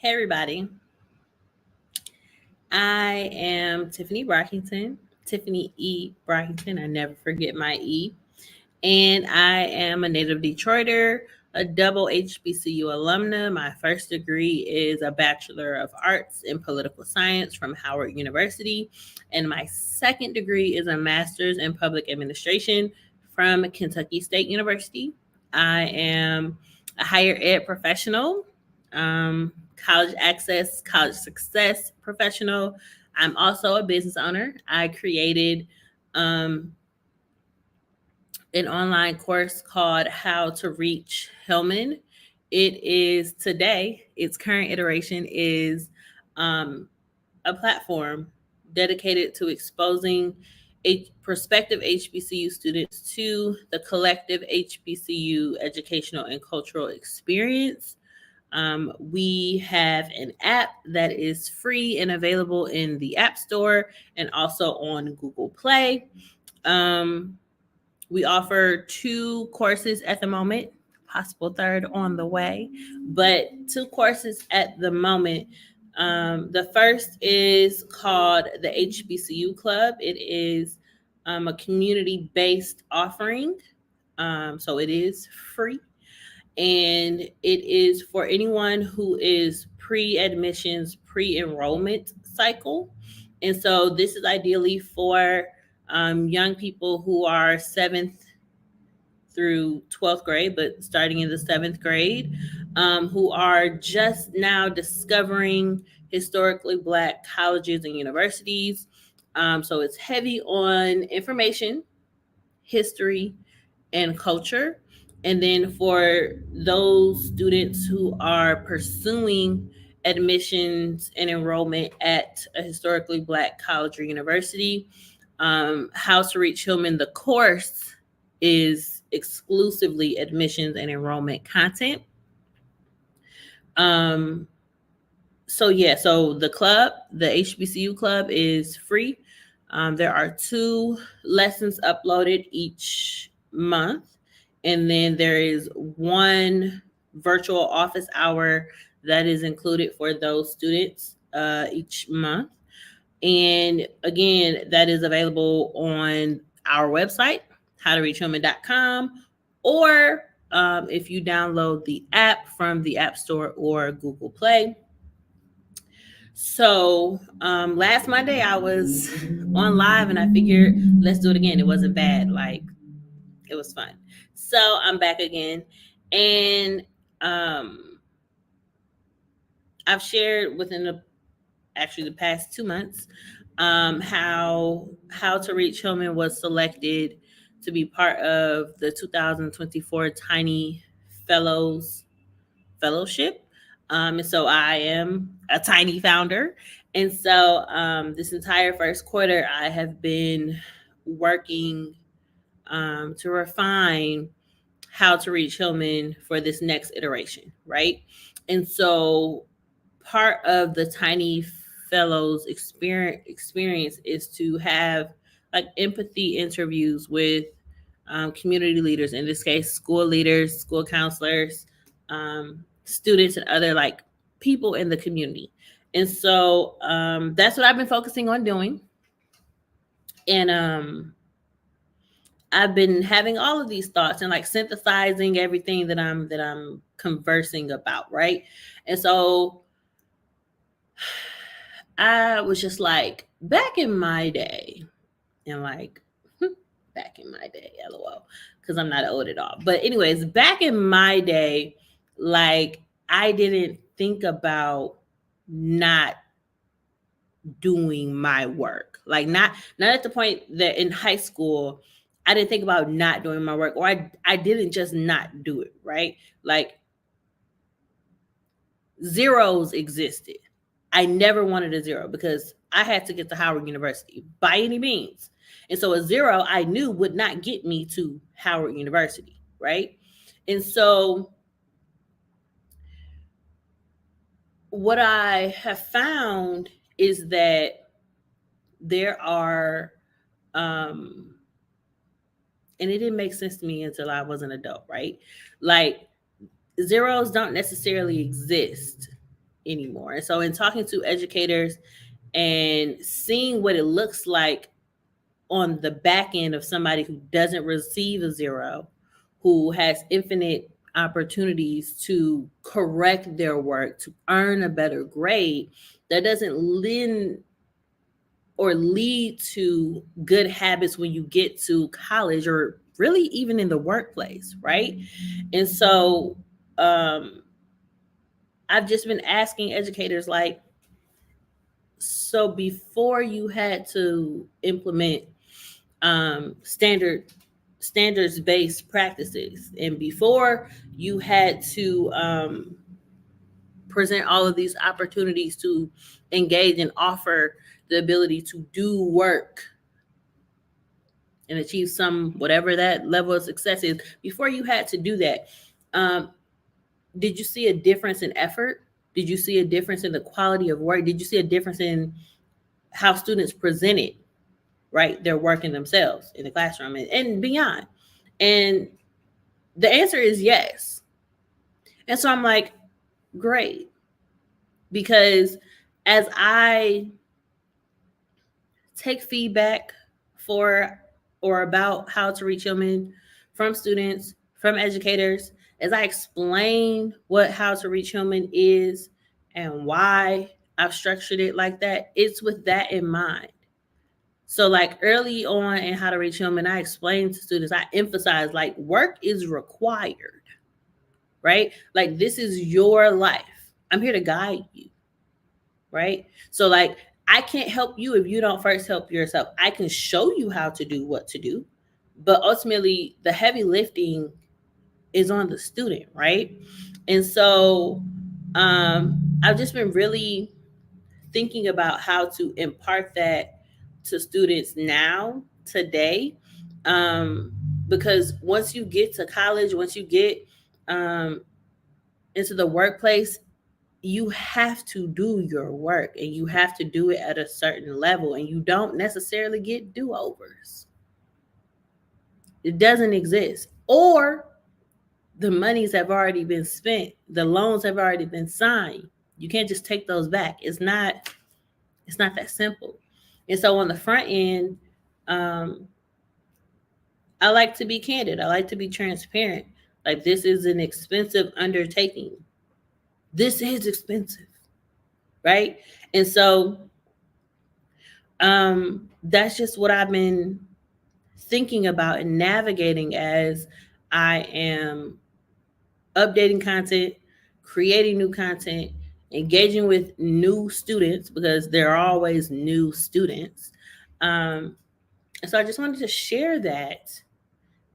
Hey, everybody. I am Tiffany Brockington, Tiffany E. Brockington. I never forget my E. And I am a native Detroiter, a double HBCU alumna. My first degree is a Bachelor of Arts in Political Science from Howard University. And my second degree is a Master's in Public Administration from Kentucky State University. I am a higher ed professional, college access, college success professional. I'm also a business owner. I created an online course called How to Reach Hillman. It is today, its current iteration is um, a platform dedicated to exposing prospective HBCU students to the collective HBCU educational and cultural experience. We have an app that is free and available in the App Store and also on Google Play. We offer 2 courses at the moment, possible third on the way, but 2 courses at the moment. The first is called the HBCU Club. It is a community based offering. So it is free and it is for anyone who is pre-admissions, pre-enrollment cycle. And so this is ideally for young people who are 7th through 12th grade, but starting in the 7th grade, who are just now discovering historically Black colleges and universities. So it's heavy on information, history, and culture. And then for those students who are pursuing admissions and enrollment at a historically Black college or university, How to Reach Hillman, the course, is exclusively admissions and enrollment content. So the club, the HBCU club, is free. There are 2 lessons uploaded each month, and then there is 1 virtual office hour that is included for those students each month. And again, that is available on our website, howtoreachhillman.com, or if you download the app from the App Store or Google Play. So last Monday I was on live and I figured let's do it again. It wasn't bad. Like, it was fun. So I'm back again. And I've shared within the past 2 months how to Reach Hillman was selected to be part of the 2024 Tiny Fellowship. And so I am a Tiny founder. And so this entire first quarter, I have been working to refine How to Reach Hillman for this next iteration, right? And so part of the Tiny Fellows experience is to have like empathy interviews with community leaders, in this case, school leaders, school counselors, students, and other like people in the community. And so that's what I've been focusing on doing. And I've been having all of these thoughts and like synthesizing everything that I'm conversing about, right? And so I was just like, back in my day, and like, back in my day, lol, because I'm not old at all. But anyways, back in my day, like, I didn't think about not doing my work. Like, not at the point that in high school, I didn't think about not doing my work, or I didn't just not do it, right? Like, zeros existed. I never wanted a 0 because I had to get to Howard University by any means. And so a 0 I knew would not get me to Howard University, right? And so what I have found is that there are, and it didn't make sense to me until I was an adult, right? Like, zeros don't necessarily exist anymore. And so, in talking to educators and seeing what it looks like on the back end of somebody who doesn't receive a zero, who has infinite opportunities to correct their work, to earn a better grade, that doesn't lend or lead to good habits when you get to college or really even in the workplace, right? And so um, I've just been asking educators, like, so before you had to implement standards based practices, and before you had to present all of these opportunities to engage and offer the ability to do work and achieve some whatever that level of success is, before you had to do that, um, did you see a difference in effort? Did you see a difference in the quality of work? Did you see a difference in how students presented, right, their work in themselves in the classroom and beyond? And the answer is yes. And so I'm like, great. Because as I take feedback for or about how to reach Hillman from students, from educators, as I explain what how to reach Hillman is and why I've structured it like that, it's with that in mind. So, like early on in how to reach Hillman, I explained to students, I emphasize like work is required, right? Like this is your life. I'm here to guide you, right? So, like, I can't help you if you don't first help yourself. I can show you how to do what to do, but ultimately, the heavy lifting is on the student, right? And so, I've just been really thinking about how to impart that to students now, today, um, because once you get to college, once you get um, into the workplace, you have to do your work and you have to do it at a certain level, and you don't necessarily get do-overs. It doesn't exist. Or the monies have already been spent, the loans have already been signed. You can't just take those back. It's not that simple. And so on the front end, um, I like to be candid. I like to be transparent. Like, this is an expensive undertaking. This is expensive, right? And so that's just what I've been thinking about and navigating as I am updating content, creating new content, engaging with new students, because there are always new students. Um, and so I just wanted to share that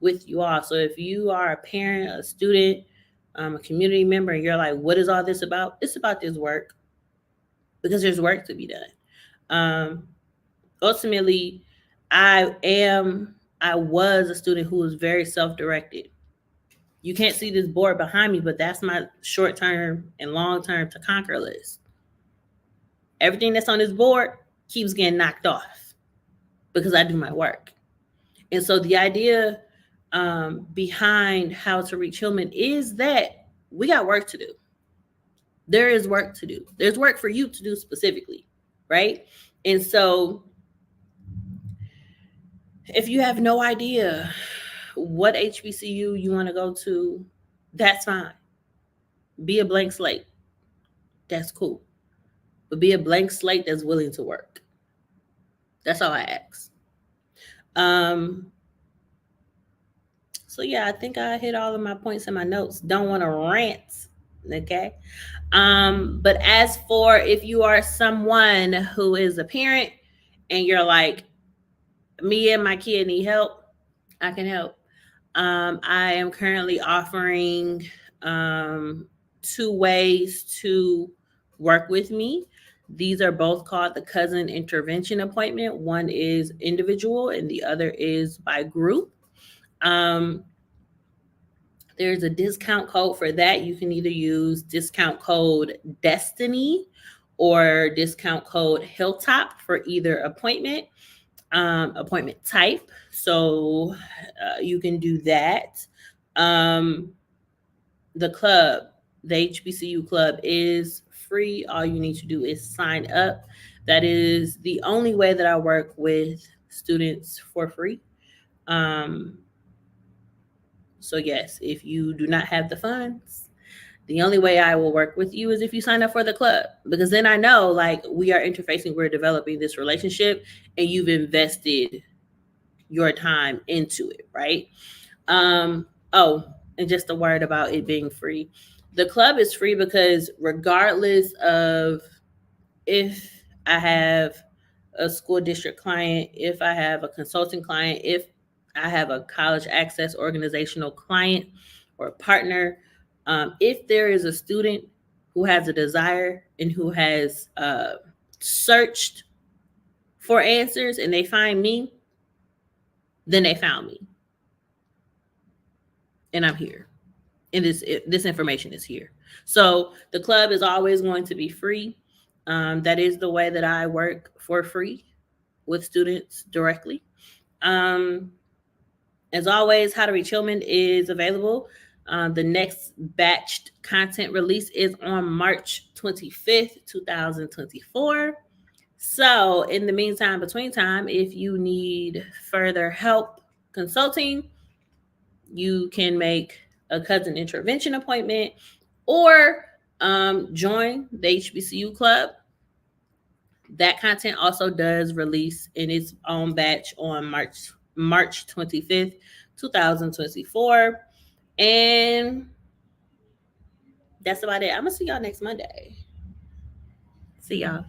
with you all. So if you are a parent, a student, a community member, and you're like, what is all this about? It's about this work, because there's work to be done. Ultimately, I was a student who was very self-directed. You can't see this board behind me, but that's my short-term and long-term to conquer list. Everything that's on this board keeps getting knocked off because I do my work. And so the idea behind how to reach Hillman is that we got work to do. There is work to do. There's work for you to do specifically, right? And so if you have no idea what HBCU you want to go to, that's fine. Be a blank slate. That's cool. But be a blank slate that's willing to work. That's all I ask. Um, so yeah, I think I hit all of my points in my notes. Don't want to rant. Okay. But as for if you are someone who is a parent and you're like, me and my kid need help, I can help. I am currently offering two ways to work with me. These are both called the cousin intervention appointment. One is individual and the other is by group. Um, there's a discount code for that. You can either use discount code Destiny or discount code Hilltop for either appointment type. So you can do that. Um, the club, the HBCU club, is free. All you need to do is sign up. That is the only way that I work with students for free. Um, so, yes, if you do not have the funds, the only way I will work with you is if you sign up for the club, because then I know like we are interfacing, we're developing this relationship, and you've invested your time into it, right? Oh, and just a word about it being free. The club is free because regardless of if I have a school district client, if I have a consulting client, if I have a college access organizational client or partner, if there is a student who has a desire and who has searched for answers and they find me, then they found me, and I'm here. And this information is here. So the club is always going to be free. That is the way that I work for free with students directly. Um, as always, How to Reach Hillman is available. The next batched content release is on March 25th, 2024. So, in the meantime, between time, if you need further help consulting, you can make a cousin intervention appointment or join the HBCU club. That content also does release in its own batch on March 25th, 2024. And that's about it. I'm gonna see y'all next Monday. See y'all.